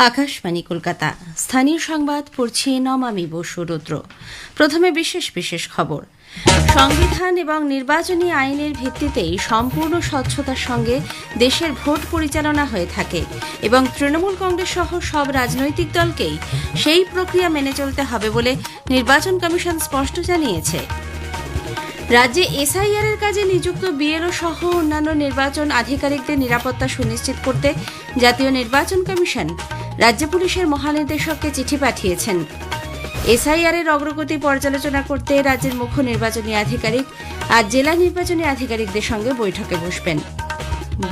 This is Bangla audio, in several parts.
আকাশবাণী কলকাতা স্থানীয় সংবাদ পড়ছি নমামি বসু রুদ্র। প্রথমে বিশেষ বিশেষ খবর। সংবিধান এবং নির্বাচনী আইনের ভিত্তিতেই সম্পূর্ণ স্বচ্ছতার সঙ্গে দেশের ভোট পরিচালনা হয়ে থাকে এবং তৃণমূল কংগ্রেস সহ সব রাজনৈতিক দলকেই সেই প্রক্রিয়া মেনে চলতে হবে বলে নির্বাচন কমিশন স্পষ্ট জানিয়েছে। রাজ্যে এসআইআর এর কাজে নিযুক্ত বিএলও সহ অন্যান্য নির্বাচন আধিকারিকদের নিরাপত্তা সুনিশ্চিত করতে জাতীয় নির্বাচন কমিশন রাজ্য পুলিশের মহানির্দেশককে চিঠি পাঠিয়েছেন। এসআইআর এর অগ্রগতি পর্যালোচনা করতে রাজ্যের মুখ্য নির্বাচনী আধিকারিক আজ জেলা নির্বাচনী আধিকারিকদের সঙ্গে বৈঠকে বসবেন।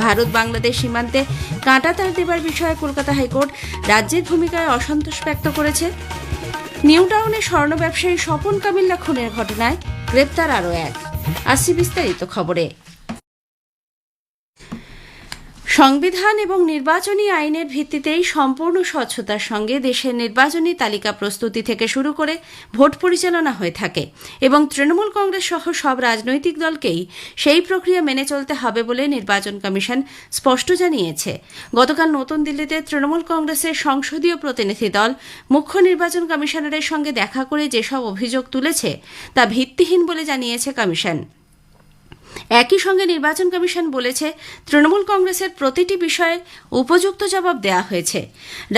ভারত বাংলাদেশ সীমান্তে কাঁটাতার দেবার বিষয়ে কলকাতা হাইকোর্ট রাজ্যের ভূমিকায় অসন্তোষ ব্যক্ত করেছে। নিউ টাউনে স্বর্ণ ব্যবসায়ী স্বপন কামিল্লা খুনের ঘটনায় গ্রেপ্তার আরও এক। আসছি বিস্তারিত খবরে। সংবিধান এবং নির্বাচনী আইনের ভিত্তিতেই সম্পূর্ণ স্বচ্ছতার সঙ্গে দেশের নির্বাচনী তালিকা প্রস্তুতি থেকে শুরু করে ভোট পরিচালনা হয়ে থাকে এবং তৃণমূল কংগ্রেস সহ সব রাজনৈতিক দলকেই সেই প্রক্রিয়া মেনে চলতে হবে বলে নির্বাচন কমিশন স্পষ্ট জানিয়েছে। গতকাল নতুন দিল্লিতে তৃণমূল কংগ্রেসের সংসদীয় প্রতিনিধি দল মুখ্য নির্বাচন কমিশনারের সঙ্গে দেখা করে যেসব অভিযোগ তুলেছে তা ভিত্তিহীন বলে জানিয়েছে কমিশন। একই সঙ্গে নির্বাচন কমিশন বলেছে, তৃণমূল কংগ্রেসের প্রতিটি বিষয়ে উপযুক্ত জবাব দেওয়া হয়েছে।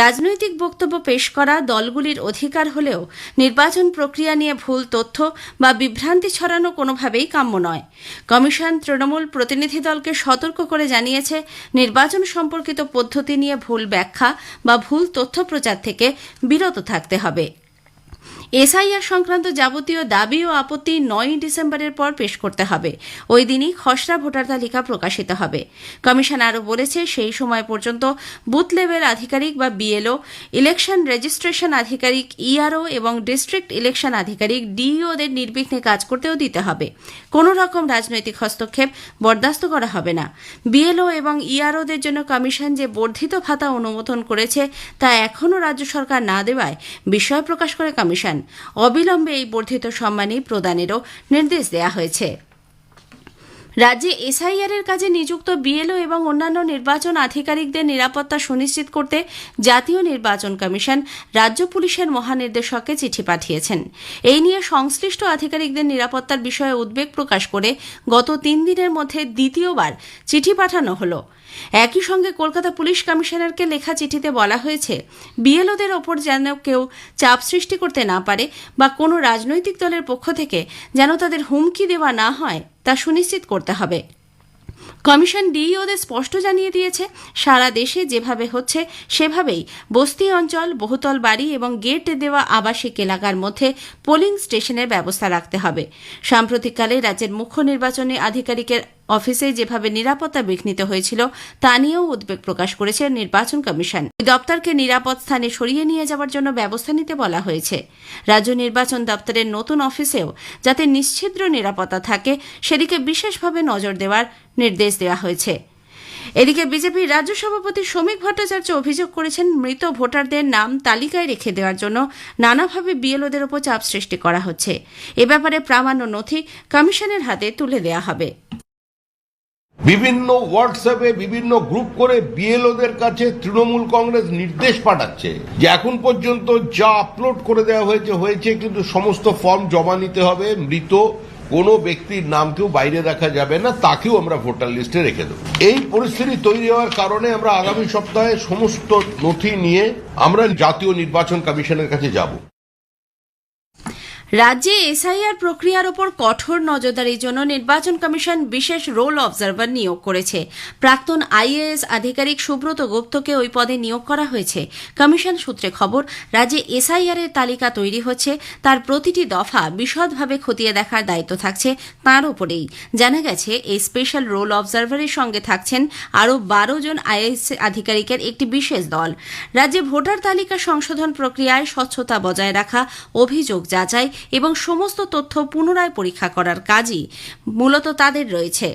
রাজনৈতিক বক্তব্য পেশ করা দলগুলির অধিকার হলেও নির্বাচন প্রক্রিয়া নিয়ে ভুল তথ্য বা বিভ্রান্তি ছড়ানো কোনোভাবেই কাম্য নয়। কমিশন তৃণমূল প্রতিনিধি দলকে সতর্ক করে জানিয়েছে, নির্বাচন সম্পর্কিত পদ্ধতি নিয়ে ভুল ব্যাখ্যা বা ভুল তথ্য প্রচার থেকে বিরত থাকতে হবে। এসআইআর সংক্রান্ত যাবতীয় দাবি ও আপত্তি 9 ডিসেম্বরের পর পেশ করতে হবে। ওই দিনই খসড়া ভোটার তালিকা প্রকাশিত হবে। কমিশন আরও বলেছে, সেই সময় পর্যন্ত বুথ লেভেল আধিকারিক বা বিএলও, ইলেকশন রেজিস্ট্রেশন আধিকারিক ইআরও এবং ডিস্ট্রিক্ট ইলেকশন আধিকারিক ডিইওদের নির্বিঘ্নে কাজ করতেও দিতে হবে। কোনো রকম রাজনৈতিক হস্তক্ষেপ বরদাস্ত করা হবে না। বিএলও এবং ইআরওদের জন্য কমিশন যে বর্ধিত ভাতা অনুমোদন করেছে তা এখনও রাজ্য সরকার না দেওয়ায় বিস্ময় প্রকাশ করে কমিশন। অবিলম্বে এই বর্ধিত সম্মানী প্রদানেরও নির্দেশ দেওয়া হয়েছে। রাজ্যে এসআইআর এর কাজে নিযুক্ত বিএলও এবং অন্যান্য নির্বাচন আধিকারিকদের নিরাপত্তা সুনিশ্চিত করতে জাতীয় নির্বাচন কমিশন রাজ্য পুলিশের মহানির্দেশককে চিঠি পাঠিয়েছেন। এই নিয়ে সংশ্লিষ্ট আধিকারিকদের নিরাপত্তার বিষয়ে উদ্বেগ প্রকাশ করে গত 3 দিনের মধ্যে দ্বিতীয়বার চিঠি পাঠানো হল। একই সঙ্গে কলকাতা পুলিশ কমিশনারকে লেখা চিঠিতে বলা হয়েছে, বিএলওদের ওপর যেন কেউ চাপ সৃষ্টি করতে না পারে বা কোনো রাজনৈতিক দলের পক্ষ থেকে যেন তাদের হুমকি দেওয়া না হয় তা সুনিশ্চিত করতে হবে। কমিশন ডিইওদের স্পষ্ট জানিয়ে দিয়েছে, সারা দেশে যেভাবে হচ্ছে সেভাবেই বস্তি অঞ্চল, বহুতল বাড়ি এবং গেট দেওয়া আবাসিক এলাকার মধ্যে পোলিং স্টেশনের ব্যবস্থা রাখতে হবে। সাম্প্রতিককালে রাজ্যের মুখ্য নির্বাচনী আধিকারিকের অফিসে যেভাবে নিরাপত্তা বিঘ্নিত হয়েছিল তা নিয়েও উদ্বেগ প্রকাশ করেছে নির্বাচন কমিশন। দপ্তরকে নিরাপদ স্থানে সরিয়ে নিয়ে যাওয়ার জন্য ব্যবস্থা নিতে বলা হয়েছে। রাজ্য নির্বাচন দপ্তরের নতুন অফিসেও যাতে নিশ্ছিদ্র নিরাপত্তা থাকে সেদিকে বিশেষভাবে নজর দেওয়ার নির্দেশ দেওয়া হয়েছে। এদিকে বিজেপির রাজ্য সভাপতি শ্রমিক ভট্টাচার্য অভিযোগ করেছেন, মৃত ভোটারদের নাম তালিকায় রেখে দেওয়ার জন্য নানাভাবে বিএলওদের ওপর চাপ সৃষ্টি করা হচ্ছে। এ ব্যাপারে প্রামাণ্য নথি কমিশনের হাতে তুলে দেওয়া হবে। বিভিন্ন হোয়াটসঅ্যাপে বিভিন্ন গ্রুপ করে বিএলওদের কাছে তৃণমূল কংগ্রেস নির্দেশ পাঠাচ্ছে যে এখন পর্যন্ত যা আপলোড করে দেওয়া হয়েছে কিন্তু সমস্ত ফর্ম জমা নিতে হবে। মৃত কোনো ব্যক্তির নামকেও বাইরে রাখা যাবে না, তাকেও আমরা ভোটার লিস্টে রেখে দেব। এই পরিস্থিতি তৈরি হওয়ার কারণে আমরা আগামী সপ্তাহে সমস্ত নথি নিয়ে আমরা জাতীয় নির্বাচন কমিশনের কাছে যাব। রাজ্যে এসআইআর প্রক্রিয়ার ওপর কঠোর নজরদারির জন্য নির্বাচন কমিশন বিশেষ রোল অবজারভার নিয়োগ করেছে। প্রাক্তন আইএএস আধিকারিক সুব্রত গুপ্তকে ওই পদে নিয়োগ করা হয়েছে। কমিশন সূত্রে খবর, রাজ্যে এসআইআর এর তালিকা তৈরি হচ্ছে, তার প্রতিটি দফা বিশদভাবে খতিয়ে দেখার দায়িত্ব থাকছে তাঁর উপরেই। জানা গেছে, এই স্পেশাল রোল অবজারভারের সঙ্গে থাকছেন আরও 12 জন আইএএস আধিকারিকের একটি বিশেষ দল। রাজ্যে ভোটার তালিকা সংশোধন প্রক্রিয়ায় স্বচ্ছতা বজায় রাখা, অভিযোগ যাচাই এবং সমস্ত তথ্য পুনরায় পরীক্ষা করার কাজই মূলত তাদের রয়েছে।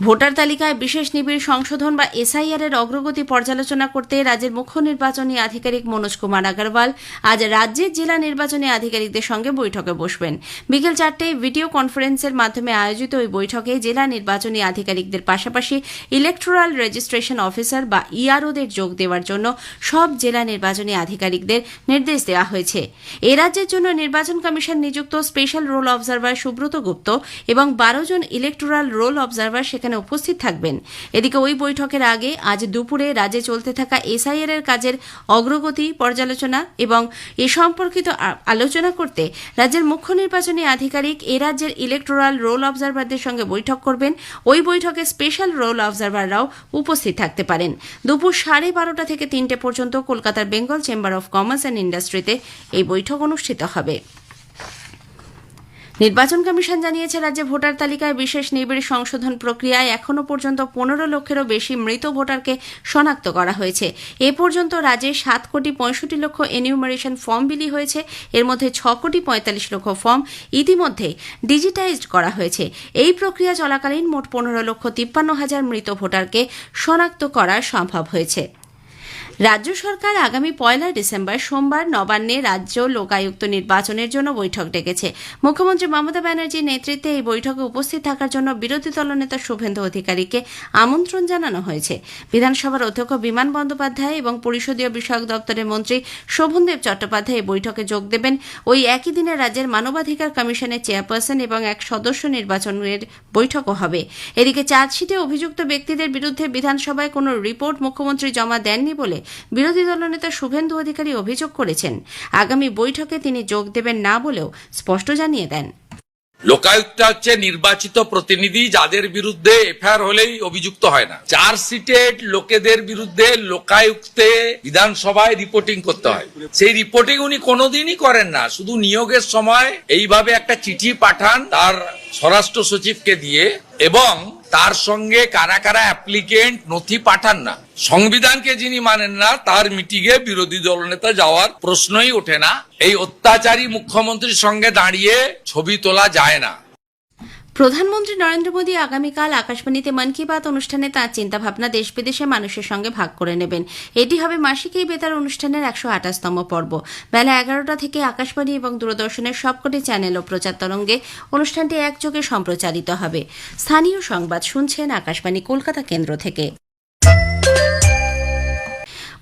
ভোটার তালিকায় বিশেষ নিবিড় সংশোধন বা এসআইআর এর অগ্রগতি পর্যালোচনা করতে রাজ্যের মুখ্য নির্বাচনী আধিকারিক মনোজ কুমার আগরওয়াল আজ রাজ্যের জেলা নির্বাচনী আধিকারিকদের সঙ্গে বৈঠকে বসবেন। বিকেল 4টায় ভিডিও কনফারেন্সের মাধ্যমে আয়োজিত ওই বৈঠকে জেলা নির্বাচনী আধিকারিকদের পাশাপাশি ইলেকটোরাল রেজিস্ট্রেশন অফিসার বা ইআরওদের যোগ দেওয়ার জন্য সব জেলা নির্বাচনী আধিকারিকদের নির্দেশ দেওয়া হয়েছে। এ রাজ্যের জন্য নির্বাচন কমিশন নিযুক্ত স্পেশাল রোল অবজারভার সুব্রত গুপ্ত এবং 12 জন ইলেকটোরাল রোল অবজারভার সেখানে উপস্থিত থাকবেন। এদিকে ওই বৈঠকের আগে আজ দুপুরে রাজ্যে চলতে থাকা এসআইআর এর কাজের অগ্রগতি পর্যালোচনা এবং এ সম্পর্কিত আলোচনা করতে রাজ্যের মুখ্য নির্বাচনী আধিকারিক এ রাজ্যের ইলেকটোরাল রোল অবজারভারদের সঙ্গে বৈঠক করবেন। ওই বৈঠকে স্পেশাল রোল অবজারভাররাও উপস্থিত থাকতে পারেন। দুপুর 12:30 থেকে 3টে পর্যন্ত কলকাতার Bengal chamber of commerce and ইন্ডাস্ট্রিতে এই বৈঠক অনুষ্ঠিত হবে। নির্বাচন কমিশন জানিয়েছে রাজ্যে ভোটার তালিকায় বিশেষ নিবিড় সংশোধন প্রক্রিয়ায় এখনও পর্যন্ত 15 লক্ষেরও বেশি মৃত ভোটারকে শনাক্ত করা হয়েছে। এ পর্যন্ত রাজ্যে 7,65,00,000 এনিউমারেশন ফর্ম বিলি হয়েছে। এর মধ্যে 6,45,00,000 ফর্ম ইতিমধ্যে ডিজিটাইজড করা হয়েছে। এই প্রক্রিয়া চলাকালীন মোট 15,53,000 মৃত ভোটারকে শনাক্ত করা সম্ভব হয়েছে। রাজ্য সরকার আগামী 1 ডিসেম্বর সোমবার নবান্নে রাজ্য লোকায়ুক্ত নির্বাচনের জন্য বৈঠক ডেকেছে। মুখ্যমন্ত্রী মমতা ব্যানার্জির নেতৃত্বে এই বৈঠকে উপস্থিত থাকার জন্য বিরোধী দলনেতা শুভেন্দু অধিকারীকে আমন্ত্রণ জানানো হয়েছে। বিধানসভার অধ্যক্ষ বিমান বন্দ্যোপাধ্যায় এবং পরিষদীয় বিষয়ক দপ্তরের মন্ত্রী শোভনদেব চট্টোপাধ্যায় এই বৈঠকে যোগ দেবেন। ওই একই দিনে রাজ্যের মানবাধিকার কমিশনের চেয়ারপারসন এবং এক সদস্য নির্বাচনের বৈঠকও হবে। এদিকে চার্জশিটে অভিযুক্ত ব্যক্তিদের বিরুদ্ধে বিধানসভায় কোনো রিপোর্ট মুখ্যমন্ত্রী জমা দেননি বলে বিরোধী দলনেতা শুভেন্দু অধিকারী অভিযোগ করেছেন। আগামী বৈঠকে তিনি যোগ দেবেন না বলেও স্পষ্ট জানিয়ে দেন। লোকায়ুক্ত হচ্ছে নির্বাচিত প্রতিনিধি, যাদের বিরুদ্ধে এফআইআর হলেই অভিযুক্ত হয় না। চার্জশিটেড লোকেদের বিরুদ্ধে লোকায়ুক্তে বিধানসভায় রিপোর্টিং করতে হয়। সেই রিপোর্টিং উনি কোনোদিনই করেন না। শুধু নিয়োগের সময় এইভাবে একটা চিঠি পাঠান তার স্বরাষ্ট্র সচিবকে দিয়ে, এবং তার সঙ্গে কারা কারা অ্যাপ্লিকেন্ট নথি পাঠান না। সংবিধানকে যিনি মানেন না তার মিটিংয়ে বিরোধী দলনেতা যাওয়ার প্রশ্নই ওঠে না। এই অত্যাচারী মুখ্যমন্ত্রীর সঙ্গে দাঁড়িয়ে ছবি তোলা যায় না। প্রধানমন্ত্রী নরেন্দ্র মোদী আগামীকাল আকাশবাণীতে মন কি বাত অনুষ্ঠানে তাঁর চিন্তাভাবনা দেশ বিদেশে মানুষের সঙ্গে ভাগ করে নেবেন। এটি হবে মাসিক এই বেতার অনুষ্ঠানের 128তম পর্ব। বেলা 11টা থেকে আকাশবাণী এবং দূরদর্শনের সবকটি চ্যানেল ও প্রচার তরঙ্গে অনুষ্ঠানটি একযোগে সম্প্রচারিত হবে। স্থানীয় সংবাদ শুনছেন আকাশবাণী কলকাতা কেন্দ্র থেকে।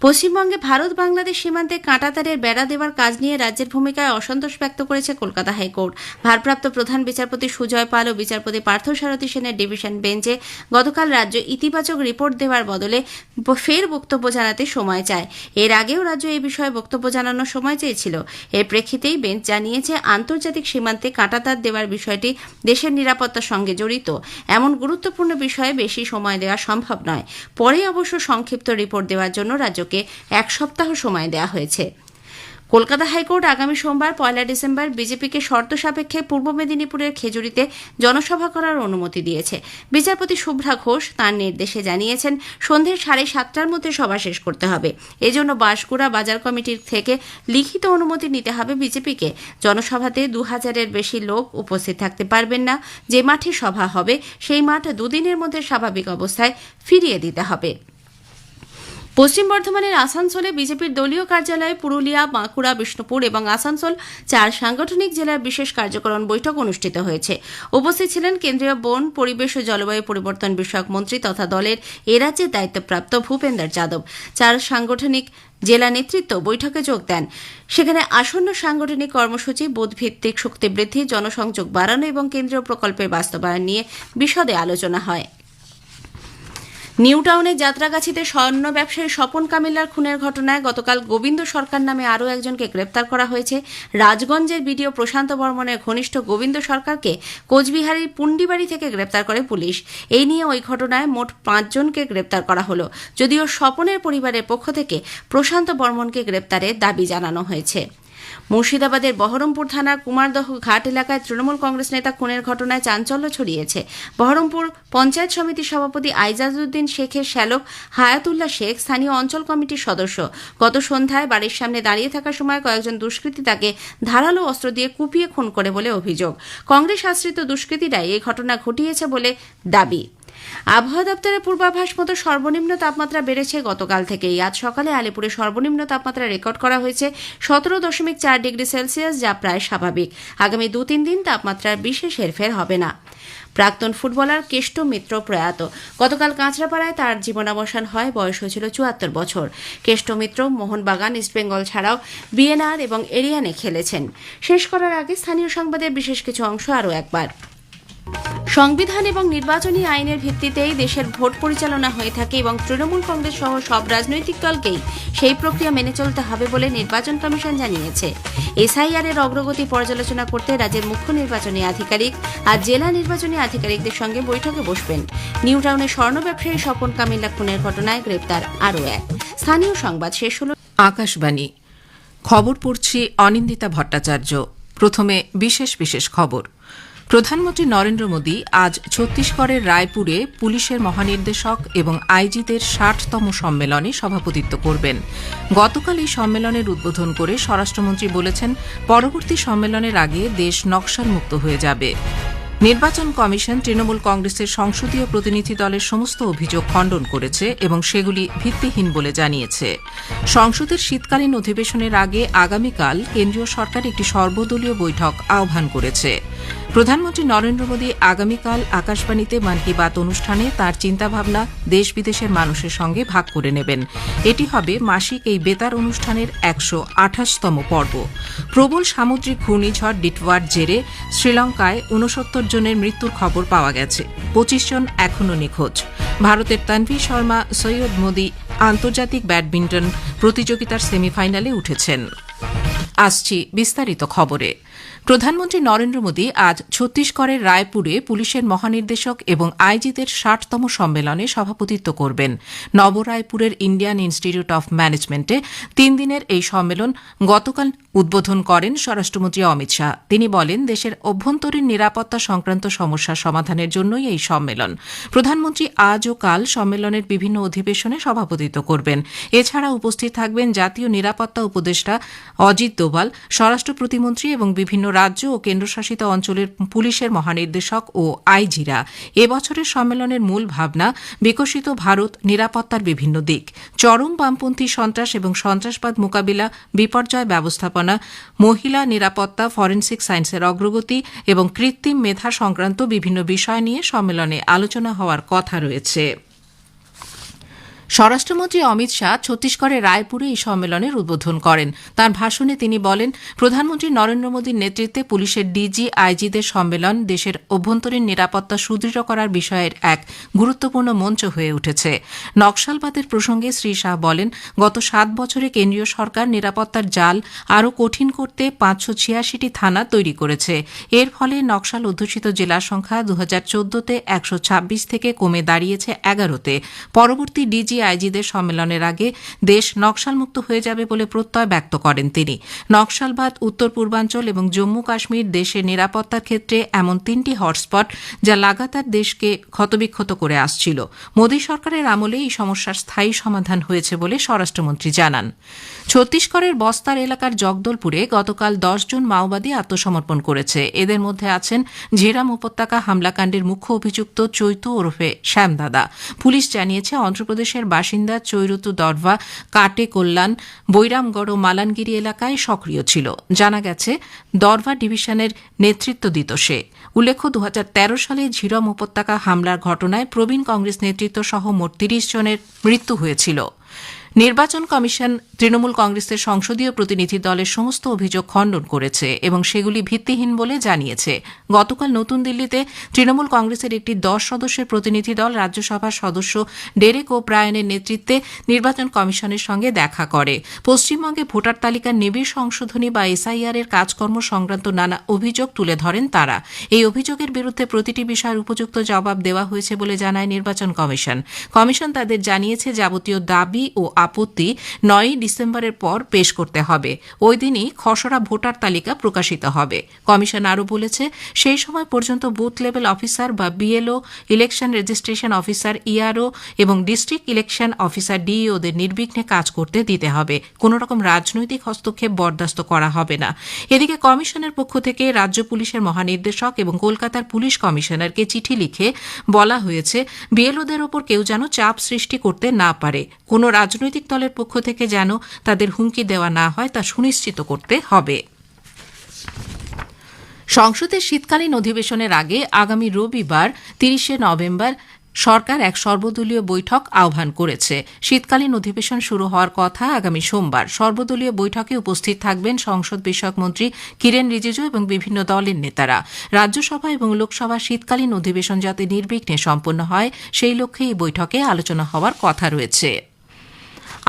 পশ্চিমবঙ্গে ভারত বাংলাদেশ সীমান্তে কাঁটাতারের বেড়া দেওয়ার কাজ নিয়ে রাজ্যের ভূমিকায় অসন্তোষ ব্যক্ত করেছে কলকাতা হাইকোর্ট। ভারপ্রাপ্ত প্রধান বিচারপতি সুজয় পাল ও বিচারপতি পার্থসারথী সেনের ডিভিশন বেঞ্চে গতকাল রাজ্য ইতিবাচক রিপোর্ট দেওয়ার বদলে ফের বক্তব্য জানাতে সময় চায়। এর আগেও রাজ্য এই বিষয়ে বক্তব্য জানানোর সময় চেয়েছিল। এর প্রেক্ষিতেই বেঞ্চ জানিয়েছে, আন্তর্জাতিক সীমান্তে কাঁটাতার দেওয়ার বিষয়টি দেশের নিরাপত্তার সঙ্গে জড়িত। এমন গুরুত্বপূর্ণ বিষয়ে বেশি সময় দেওয়া সম্ভব নয়। পরে অবশ্য সংক্ষিপ্ত রিপোর্ট দেওয়ার জন্য রাজ্যকে 1 সপ্তাহ সময় দেওয়া হয়েছে। কলকাতা হাইকোর্ট আগামী সোমবার 1 ডিসেম্বর বিজেপিকে শর্ত সাপেক্ষে পূর্ব মেদিনীপুরের খেজুরিতে জনসভা করার অনুমতি দিয়েছে। বিচারপতি শুভ্রা ঘোষ তাঁর নির্দেশে জানিয়েছেন, সন্ধ্যে 7:30টার মধ্যে সভা শেষ করতে হবে। এজন্য বাঁশকুড়া বাজার কমিটির থেকে লিখিত অনুমতি নিতে হবে বিজেপিকে। জনসভাতে 2000-এর বেশি লোক উপস্থিত থাকতে পারবেন না। যে মাঠে সভা হবে সেই মাঠ 2 দিনের মধ্যে স্বাভাবিক অবস্থায় ফিরিয়ে দিতে হবে। পশ্চিম বর্ধমানের আসানসোলে বিজেপির দলীয় কার্যালয়ে পুরুলিয়া, বাঁকুড়া, বিষ্ণুপুর এবং আসানসোল 4 সাংগঠনিক জেলার বিশেষ কার্যকরণ বৈঠক অনুষ্ঠিত হয়েছে। উপস্থিত ছিলেন কেন্দ্রীয় বন, পরিবেশ ও জলবায়ু পরিবর্তন বিষয়ক মন্ত্রী তথা দলের এ রাজ্যের দায়িত্বপ্রাপ্ত ভূপেন্দর যাদব। 4 সাংগঠনিক জেলা নেতৃত্ব বৈঠকে যোগ দেন। সেখানে আসন্ন সাংগঠনিক কর্মসূচি, বুথভিত্তিক শক্তি বৃদ্ধি, জনসংযোগ বাড়ানো এবং কেন্দ্রীয় প্রকল্পের বাস্তবায়ন নিয়ে বিশদে আলোচনা হয়। নিউ টাউনের যাত্রাগাছিতে স্বর্ণ ব্যবসায়ী স্বপন কামিল্লার খুনের ঘটনায় গতকাল গোবিন্দ সরকার নামে আরও একজনকে গ্রেপ্তার করা হয়েছে। রাজগঞ্জের বিডিও প্রশান্ত বর্মনের ঘনিষ্ঠ গোবিন্দ সরকারকে কোচবিহারের পুন্ডিবাড়ি থেকে গ্রেপ্তার করে পুলিশ। এই নিয়ে ওই ঘটনায় মোট 5 জনকে গ্রেপ্তার করা হলো। যদিও স্বপনের পরিবারের পক্ষ থেকে প্রশান্ত বর্মনকে গ্রেপ্তারের দাবি জানানো হয়েছে। মুর্শিদাবাদের বহরমপুর থানার কুমারদহ ঘাট এলাকায় তৃণমূল কংগ্রেস নেতা খুনের ঘটনায় চাঞ্চল্য ছড়িয়েছে। বহরমপুর পঞ্চায়েত সমিতির সভাপতি আইজাজউদ্দিন শেখের শ্যালক হায়াতুল্লাহ শেখ স্থানীয় অঞ্চল কমিটির সদস্য। গত সন্ধ্যায় বাড়ির সামনে দাঁড়িয়ে থাকার সময় কয়েকজন দুষ্কৃতী তাকে ধারালো অস্ত্র দিয়ে কুপিয়ে খুন করে বলে অভিযোগ। কংগ্রেস আশ্রিত দুষ্কৃতীরাই এই ঘটনা ঘটিয়েছে বলে দাবি। আবহাওয়া দপ্তরের পূর্বাভাস মতো সর্বনিম্ন তাপমাত্রা বেড়েছে গতকাল থেকেই। আজ সকালে আলিপুরে সর্বনিম্ন তাপমাত্রা রেকর্ড করা হয়েছে 17.4 ডিগ্রি সেলসিয়াস, যা প্রায় স্বাভাবিক। আগামী 2-3 দিন তাপমাত্রার বিশেষ হেরফের হবে না। প্রাক্তন ফুটবলার কেষ্ট মিত্র প্রয়াত। গতকাল কাঁচরাপাড়ায় তার জীবনাবসান হয়। বয়স হয়েছিল 74 বছর। কেষ্ট মিত্র মোহনবাগান, ইস্টবেঙ্গল ছাড়াও বিএনআর এবং এরিয়ানে খেলেছেন। শেষ করার আগে স্থানীয় সংবাদের বিশেষ কিছু অংশ আরও একবার। সংবিধান এবং নির্বাচনী আইনের ভিত্তিতেই দেশের ভোট পরিচালনা হয়ে থাকে এবং তৃণমূল কংগ্রেস সহ সব রাজনৈতিক দলকেই সেই প্রক্রিয়া মেনে চলতে হবে বলে নির্বাচন কমিশন জানিয়েছে। এসআইআর এর অগ্রগতি পর্যালোচনা করতে রাজ্যের মুখ্য নির্বাচনী আধিকারিক আর জেলা নির্বাচনী আধিকারিকদের সঙ্গে বৈঠকে বসবেন। নিউ টাউনের স্বর্ণ ব্যবসায়ী স্বপন কামিল্লা খুনের ঘটনায় গ্রেপ্তার আরও এক। স্থানীয় সংবাদ শেষ হল। আকাশবাণী খবর পড়ছি অনিন্দিতা ভট্টাচার্য। প্রথমে বিশেষ খবর। প্রধানমন্ত্রী নরেন্দ্র মোদী আজ ছত্তিশগড়ের রায়পুরে পুলিশের মহানির্দেশক এবং আইজিদের ৬০তম সম্মেলনে সভাপতিত্ব করবেন। গতকাল এই সম্মেলনের উদ্বোধন করে স্বরাষ্ট্রমন্ত্রী বলেছেন, পরবর্তী সম্মেলনের আগে দেশ নকশালমুক্ত হয়ে যাবে। নির্বাচন কমিশন তৃণমূল কংগ্রেসের সংসদীয় প্রতিনিধি দলের সমস্ত অভিযোগ খণ্ডন করেছে এবং সেগুলি ভিত্তিহীন বলে জানিয়েছে। সংসদের শীতকালীন অধিবেশনের আগে আগামীকাল কেন্দ্রীয় সরকার একটি সর্বদলীয় বৈঠক আহ্বান করেছে। প্রধানমন্ত্রী নরেন্দ্র মোদী আগামীকাল আকাশবাণীতে মন কি বাত অনুষ্ঠানে তাঁর চিন্তাভাবনা দেশ বিদেশের মানুষের সঙ্গে ভাগ করে নেবেন। এটি হবে মাসিক এই বেতার অনুষ্ঠানের ১২৮তম পর্ব। প্রবল সামুদ্রিক ঘূর্ণিঝড় ডিটওয়ার জেরে শ্রীলঙ্কায় ৬৯ জনের মৃত্যুর খবর পাওয়া গেছে। ২৫ জন এখনও নিখোঁজ। ভারতের তানভি শর্মা সৈয়দ মোদী আন্তর্জাতিক ব্যাডমিন্টন প্রতিযোগিতার সেমিফাইনালে উঠেছেন। আসছি বিস্তারিত খবরে। প্রধানমন্ত্রী নরেন্দ্র মোদী আজ ছত্তিশগড়ের রায়পুরে পুলিশের মহানির্দেশক এবং আইজিদের ৬০তম সম্মেলনে সভাপতিত্ব করবেন। নবরায়পুরের ইন্ডিয়ান ইনস্টিটিউট অব ম্যানেজমেন্টে ৩ দিনের এই সম্মেলন গতকাল উদ্বোধন করেন স্বরাষ্ট্রমন্ত্রী অমিত শাহ। তিনি বলেন, দেশের অভ্যন্তরীণ নিরাপত্তা সংক্রান্ত সমস্যার সমাধানের জন্যই এই সম্মেলন। প্রধানমন্ত্রী আজ ও কাল সম্মেলনের বিভিন্ন অধিবেশনে সভাপতিত্ব করবেন। এছাড়া উপস্থিত থাকবেন জাতীয় নিরাপত্তা উপদেষ্টা অজিত দোভাল, স্বরাষ্ট্র প্রতিমন্ত্রী এবং বিভিন্ন রাজ্য ও কেন্দ্রশাসিত অঞ্চলের পুলিশের মহানির্দেশক ও আইজিরা। এবছরের সম্মেলনের মূল ভাবনা বিকশিত ভারত, নিরাপত্তার বিভিন্ন দিক, চরম বামপন্থী সন্ত্রাস এবং সন্ত্রাসবাদ মোকাবিলা, বিপর্যয় ব্যবস্থাপনা, মহিলা নিরাপত্তা, ফরেনসিক সায়েন্সের অগ্রগতি এবং কৃত্রিম মেধা সংক্রান্ত বিভিন্ন বিষয় নিয়ে সম্মেলনে আলোচনা হওয়ার কথা রয়েছে। স্বরাষ্ট্রমন্ত্রী অমিত শাহ ছত্তিশগড়ের রায়পুরে এই সম্মেলনের উদ্বোধন করেন। তাঁর ভাষণে তিনি বলেন, প্রধানমন্ত্রী নরেন্দ্র মোদীর নেতৃত্বে পুলিশের ডিজি আইজিদের সম্মেলন দেশের অভ্যন্তরীণ নিরাপত্তা সুদৃঢ় করার বিষয়ের এক গুরুত্বপূর্ণ মঞ্চ হয়ে উঠেছে। নকশালবাদের প্রসঙ্গে শ্রী শাহ বলেন, গত ৭ বছরে কেন্দ্রীয় সরকার নিরাপত্তার জাল আরও কঠিন করতে ৫৮৬টি থানা তৈরি করেছে। এর ফলে নকশাল অধ্যুষিত জেলার সংখ্যা ২০১৪তে ১২৬ থেকে কমে দাঁড়িয়েছে ১১তে। পরবর্তী ডিজি আইজিদের সম্মেলনের আগে দেশ নকশালমুক্ত হয়ে যাবে বলে প্রত্যয় ব্যক্ত করেন তিনি। নকশালবাদ, উত্তর পূর্বাঞ্চল এবং জম্মু কাশ্মীর দেশের নিরাপত্তার ক্ষেত্রে এমন ৩টি হটস্পট যা লাগাতার দেশকে ক্ষতবিক্ষত করে আসছিল। মোদী সরকারের আমলে এই সমস্যার স্থায়ী সমাধান হয়েছে বলে স্বরাষ্ট্রমন্ত্রী জানান। ছত্তিশগড়ের বস্তার এলাকার জগদলপুরে গতকাল ১০ জন মাওবাদী আত্মসমর্পণ করেছে। এদের মধ্যে আছেন ঝিরাম উপত্যকা হামলাকাণ্ডের মুখ্য অভিযুক্ত চৈতু ওরফে শ্যামদাদা। পুলিশ জানিয়েছে, অন্ধ্রপ্রদেশের বাসিন্দা চৈরতু দরভা কাটে কল্যাণ, বৈরামগড় ও মালানগিরি এলাকায় সক্রিয় ছিল। জানা গেছে, দরভা ডিভিশনের নেতৃত্ব দিত সে। উল্লেখ্য, ২০১৩ সালে ঝিরম উপত্যকা হামলার ঘটনায় প্রবীণ কংগ্রেস নেতৃত্ব সহ মোট ৩০ জনের মৃত্যু হয়েছিল। নির্বাচন কমিশন তৃণমূল কংগ্রেসের সংসদীয় প্রতিনিধি দলের সমস্ত অভিযোগ খণ্ডন করেছে এবং সেগুলি ভিত্তিহীন বলে জানিয়েছে। গতকাল নতুন দিল্লিতে তৃণমূল কংগ্রেসের একটি ১০ সদস্যের প্রতিনিধি দল রাজ্যসভার সদস্য ডেরেক ও ব্রায়ানের নেতৃত্বে নির্বাচন কমিশনের সঙ্গে দেখা করে। পশ্চিমবঙ্গে ভোটার তালিকার নিবিড় সংশোধনী বা এসআইআর এর কাজকর্ম সংক্রান্ত নানা অভিযোগ তুলে ধরেন তারা। এই অভিযোগের বিরুদ্ধে প্রতিটি বিষয়ের উপযুক্ত জবাব দেওয়া হয়েছে বলে জানায় নির্বাচন কমিশন। কমিশন তাদের জানিয়েছে, যাবতীয় দাবি ও আপত্তি 9 ডিসেম্বরের পর পেশ করতে হবে। ওই দিনই খসড়া ভোটার তালিকা প্রকাশিত হবে। কমিশন আরও বলেছে, সেই সময় পর্যন্ত বুথ লেভেল অফিসার বা BLO, election registration officer ERO এবং ডিস্ট্রিক্ট ইলেকশন অফিসার ডিইওদের নির্বিঘ্নে কাজ করতে দিতে হবে। কোনো রকম রাজনৈতিক হস্তক্ষেপ বরদাস্ত করা হবে না। এদিকে কমিশনের পক্ষ থেকে রাজ্য পুলিশের মহানির্দেশক এবং কলকাতার পুলিশ কমিশনারকে চিঠি লিখে বলা হয়েছে, বিএলওদের ওপর কেউ যেন চাপ সৃষ্টি করতে না পারে। কোনো রাজনৈতিক দলের পক্ষ থেকে যেন তাদের হুমকি দেওয়া না হয় তা সুনিশ্চিত করতে হবে। সংসদের শীতকালীন অধিবেশনের আগে আগামী রবিবার 30 নভেম্বর সরকার এক সর্বদলীয় বৈঠক আহ্বান করেছে। শীতকালীন অধিবেশন শুরু হওয়ার কথা আগামী সোমবার। সর্বদলীয় বৈঠকে উপস্থিত থাকবেন সংসদ বিষয়ক মন্ত্রী কিরেন রিজিজু এবং বিভিন্ন দলের নেতারা। রাজ্যসভা এবং লোকসভা শীতকালীন অধিবেশন যাতে নির্বিঘ্নে সম্পন্ন হয় সেই লক্ষ্যে এই বৈঠকে আলোচনা হওয়ার কথা রয়েছে।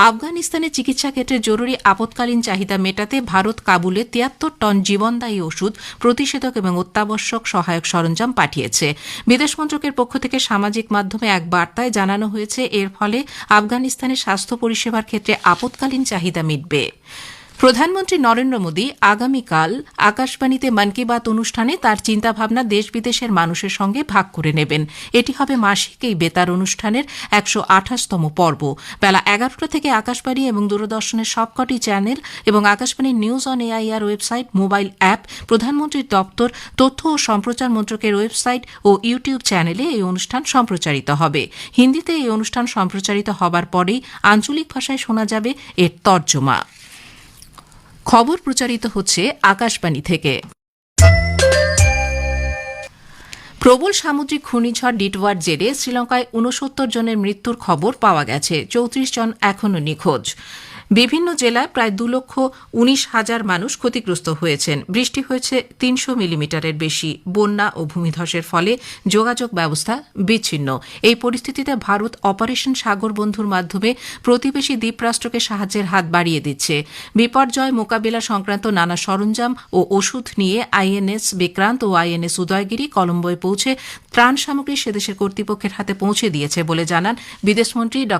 আফগানিস্তানে চিকিৎসা ক্ষেত্রে জরুরি আপৎকালীন চাহিদা মেটাতে ভারত কাবুলে 73 টন জীবনদায়ী ওষুধ, প্রতিষেধক এবং অত্যাবশ্যক সহায়ক সরঞ্জাম পাঠিয়েছে। বিদেশ মন্ত্রকের পক্ষ থেকে সামাজিক মাধ্যমে এক বার্তায় জানানো হয়েছে, এর ফলে আফগানিস্তানের স্বাস্থ্য পরিষেবার ক্ষেত্রে আপৎকালীন চাহিদা মিটবে। প্রধানমন্ত্রী নরেন্দ্র মোদী আগামীকাল আকাশবাণীতে মন কি বাত অনুষ্ঠানে তার চিন্তাভাবনা দেশ বিদেশের মানুষের সঙ্গে ভাগ করে নেবেন। এটি হবে মাসিক এই বেতার অনুষ্ঠানের 128তম পর্ব। বেলা 11টা থেকে আকাশবাণী এবং দূরদর্শনের সবকটি চ্যানেল এবং আকাশবাণীর news on AIR website, mobile app, প্রধানমন্ত্রীর দপ্তর, তথ্য ও সম্প্রচার মন্ত্রকের ওয়েবসাইট ও ইউটিউব চ্যানেলে এই অনুষ্ঠান সম্প্রচারিত হবে। হিন্দিতে এই অনুষ্ঠান সম্প্রচারিত হবার পরেই আঞ্চলিক ভাষায় শোনা যাবে এর তর্জমা। খবর প্রচারিত হচ্ছে আকাশবাণী থেকে। প্রবল সামুদ্রিক ঘূর্ণিঝড় ডিটওয়ার জেরে শ্রীলঙ্কায় 69 জনের মৃত্যুর খবর পাওয়া গেছে। 34 জন এখনও নিখোঁজ। বিভিন্ন জেলায় প্রায় 2,19,000 মানুষ ক্ষতিগ্রস্ত হয়েছেন। বৃষ্টি হয়েছে 300 মিলিমিটারের বেশি। বন্যা ও ভূমিধসের ফলে যোগাযোগ ব্যবস্থা বিচ্ছিন্ন। এই পরিস্থিতিতে ভারত অপারেশন সাগর বন্ধুর মাধ্যমে প্রতিবেশী দ্বীপরাষ্ট্রকে সাহায্যের হাত বাড়িয়ে দিচ্ছে। বিপর্যয় মোকাবিলা সংক্রান্ত নানা সরঞ্জাম ও ওষুধ নিয়ে আইএনএস বিক্রান্ত ও আইএনএস উদয়গিরি কলম্বোয় পৌঁছে ত্রাণ সামগ্রী সেদেশের কর্তৃপক্ষের হাতে পৌঁছে দিয়েছে বলে জানান বিদেশমন্ত্রী ড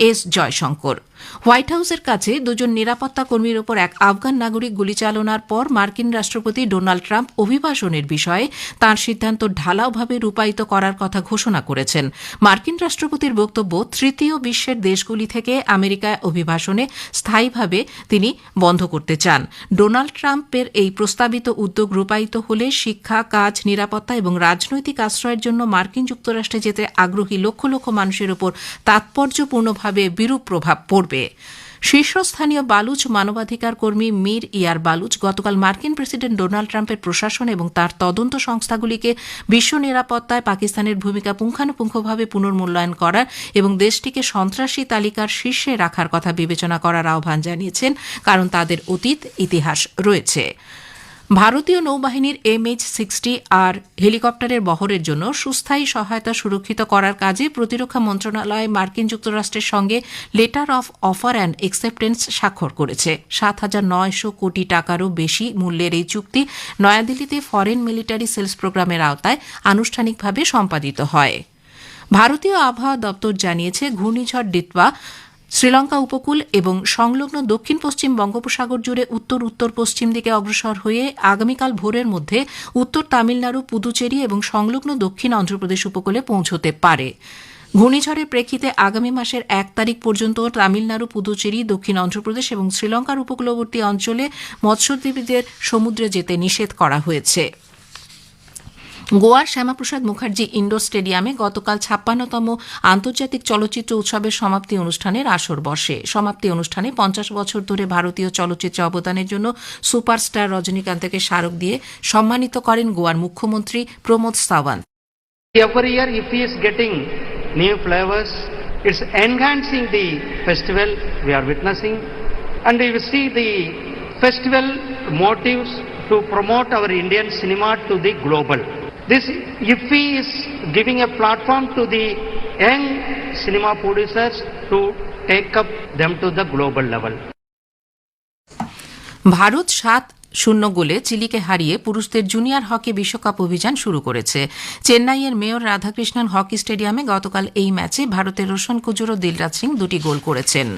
এস জয়শঙ্কর। হোয়াইট হাউসের কাছে 2 জন নিরাপত্তা কর্মীর ওপর এক আফগান নাগরিক গুলি চালনার পর মার্কিন রাষ্ট্রপতি ডোনাল্ড ট্রাম্প অভিবাসনের বিষয়ে তাঁর সিদ্ধান্ত ঢালাওভাবে রূপায়িত করার কথা ঘোষণা করেছেন। মার্কিন রাষ্ট্রপতির বক্তব্য, তৃতীয় বিশ্বের দেশগুলি থেকে আমেরিকায় অভিবাসনে স্থায়ীভাবে তিনি বন্ধ করতে চান। ডোনাল্ড ট্রাম্পের এই প্রস্তাবিত উদ্যোগ রূপায়িত হলে শিক্ষা, কাজ, নিরাপত্তা এবং রাজনৈতিক আশ্রয়ের জন্য মার্কিন যুক্তরাষ্ট্রে যেতে আগ্রহী লক্ষ লক্ষ মানুষের উপর তাৎপর্যপূর্ণভাবে বিরূপ প্রভাব পড়বে। শীর্ষস্থানীয় বালুচ মানবাধিকার কর্মী মীর ইয়ার বালুচ গতকাল মার্কিন প্রেসিডেন্ট ডোনাল্ড ট্রাম্পের প্রশাসন এবং তার তদন্ত সংস্থাগুলিকে বিশ্ব নিরাপত্তায় পাকিস্তানের ভূমিকা পুঙ্খানুপুঙ্খভাবে পুনর্মূল্যায়ন করার এবং দেশটিকে সন্ত্রাসী তালিকার শীর্ষে রাখার কথা বিবেচনা করার আহ্বান জানিয়েছেন, কারণ তাদের অতীত ইতিহাস রয়েছে। ভারতীয় নৌবাহিনীর MH-60 আর হেলিকপ্টারের বহরের জন্য সুস্থায়ী সহায়তা সুরক্ষিত করার কাজে প্রতিরক্ষা মন্ত্রণালয় মার্কিন যুক্তরাষ্ট্রের সঙ্গে letter of offer and acceptance স্বাক্ষর করেছে। 7,900 কোটি টাকারও বেশি মূল্যের এই চুক্তি নয়াদিল্লিতে ফরেন মিলিটারি সেলস প্রোগ্রামের আওতায় আনুষ্ঠানিকভাবে সম্পাদিত হয়। ভারতীয় আবহাওয়া দপ্তর জানিয়েছে, ঘূর্ণিঝড় ডিটওয়া শ্রীলঙ্কা উপকূল এবং সংলগ্ন দক্ষিণ পশ্চিম বঙ্গোপসাগর জুড়ে উত্তর উত্তর পশ্চিম দিকে অগ্রসর হয়ে আগামীকাল ভোরের মধ্যে উত্তর তামিলনাড়ু, পুদুচেরি এবং সংলগ্ন দক্ষিণ অন্ধ্রপ্রদেশ উপকূলে পৌঁছতে পারে। ঘূর্ণিঝড়ের প্রেক্ষিতে আগামী মাসের 1 তারিখ পর্যন্ত তামিলনাড়ু, পুদুচেরি, দক্ষিণ অন্ধ্রপ্রদেশ এবং শ্রীলঙ্কার উপকূলবর্তী অঞ্চলে মৎস্যজীবীদের সমুদ্রে যেতে নিষেধ করা হয়েছে। গোয়ার শ্যামাপ্রসাদ মুখার্জি ইন্ডোর স্টেডিয়ামে গতকাল 56তম আন্তর্জাতিক চলচ্চিত্র উৎসবের সমাপ্তি অনুষ্ঠানের আসর বসে। সমাপ্তি অনুষ্ঠানে 50 বছর ধরে ভারতীয় চলচ্চিত্রে অবদানের জন্য সুপারস্টার রজনীকান্তকে স্মারক দিয়ে সম্মানিত করেন গোয়ার মুখ্যমন্ত্রী Pramod Sawant. Every year IFFI is getting new flavors. It's enhancing the festival we are witnessing, and we will see the festival motives to promote our Indian cinema to the global. This IFFI is giving a platform to the young cinema producers to take up them to the global level. Bharat 7 0 গোলে চিলিকে হারিয়ে পুরুষদের জুনিয়র হকি বিশ্বকাপ অভিযান শুরু করেছে। চেন্নাইয়ের মেয়র রাধাকৃষ্ণন হকি স্টেডিয়ামে গতকাল এই ম্যাচে ভারতের রোশন কুজুর ও দিলরাজ সিং 2টি গোল করেছেন।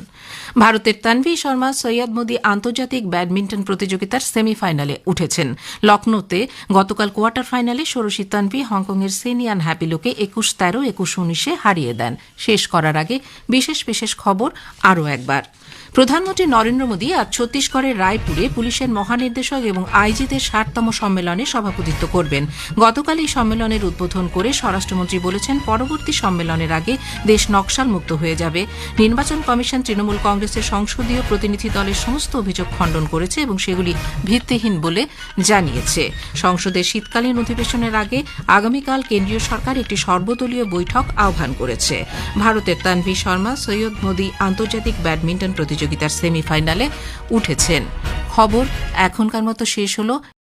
ভারতের তানভি শর্মা সৈয়দ মোদি আন্তর্জাতিক ব্যাডমিন্টন প্রতিযোগিতার সেমিফাইনালে উঠেছেন। লখনৌতে গতকাল কোয়ার্টার ফাইনালে ষোড়শী তানভি হংকংয়ের সেনিয়ান হ্যাপিলোকে 21-13, 21-19 হারিয়ে দেন। শেষ করার আগে বিশেষ খবর আরও একবার। প্রধানমন্ত্রী নরেন্দ্র মোদী আজ ছত্তিশগড়ের রায়পুরে পুলিশের মহানির্দেশক এবং আইজিদের 60তম সম্মেলনে সভাপতিত্ব করবেন। গতকাল এই সম্মেলনের উদ্বোধন করে স্বরাষ্ট্রমন্ত্রী বলেছেন, পরবর্তী সম্মেলনের আগে দেশ নকশাল মুক্ত হয়ে যাবে। নির্বাচন কমিশন তৃণমূল কংগ্রেসের সংসদীয় প্রতিনিধি দলের সমস্ত অভিযোগ খণ্ডন করেছে এবং সেগুলি ভিত্তিহীন বলে জানিয়েছে। সংসদের শীতকালীন অধিবেশনের আগে আগামীকাল কেন্দ্রীয় সরকার একটি সর্বদলীয় বৈঠক আহ্বান করেছে। ভারতের তানভি শর্মা সৈয়দ মোদি আন্তর্জাতিক ব্যাডমিন্টন প্রতিযোগিতার সেমিফাইনালে উঠেছেন। খবর এখনকার মতো শেষ হল।